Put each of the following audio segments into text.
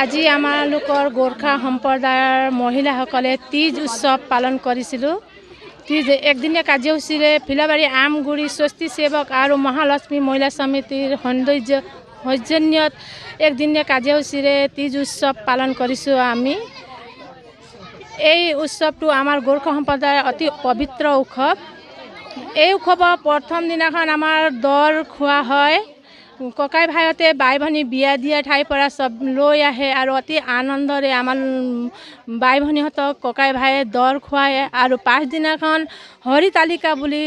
আজি আমালোকৰ গোৰ্খা সম্প্ৰদায়ৰ মহিলাসকলে তীজ উৎসৱ পালন কৰিছিলোঁ। তীজ একদিনীয়া কাৰ্যসূচীৰে ফিলাবাৰী আমগুৰি স্বস্তি সেৱক আৰু মহালক্ষ্মী মহিলা সমিতিৰ সৌজন্যত একদিনীয়া কাৰ্যসূচীৰে তীজ উৎসৱ পালন কৰিছোঁ আমি। এই উৎসৱটো আমাৰ গোৰ্খা সম্প্ৰদায়ৰ অতি পবিত্ৰ উৎসৱ। এই উৎসৱৰ প্ৰথম দিনাখন আমাৰ দৰ খোৱা হয়। ককাই ভাইতে বাই ভনী বিয়া দিয়া ঠাইৰ পৰা চব লৈ আহে আৰু অতি আনন্দৰে আমাৰ বাই ভনীহঁতক ককাই ভাইয়ে দৰ খুৱায় আৰু পাছদিনাখন হৰিতালিকা বুলি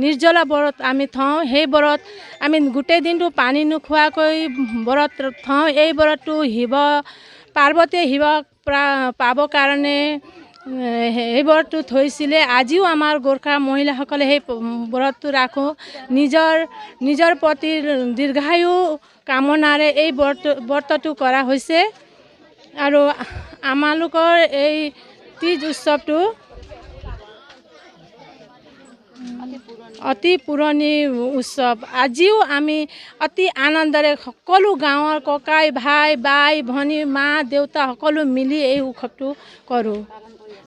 নিৰ্জলা ব্ৰত আমি থওঁ। সেই ব্ৰত আমি গোটেই দিনটো পানী নোখোৱাকৈ ব্ৰত থওঁ। এই ব্ৰতটো পাৰ্বতীয়ে শিৱক পাবৰ কাৰণে এই ব্ৰতটো থৈছিলে। আজিও আমাৰ গোৰ্খা মহিলাসকলে সেই ব্ৰতটো ৰাখোঁ। নিজৰ প্ৰতি দীৰ্ঘায়ু কামনাৰে এই ব্ৰতটো কৰা হৈছে। আৰু আমালোকৰ এই তীজ উৎসৱটো অতি পুৰণি উৎসৱ। আজিও আমি অতি আনন্দৰে সকলো গাঁৱৰ ককাই ভাই বাই ভনী মা দেউতা সকলো মিলি এই উৎসৱটো কৰোঁ।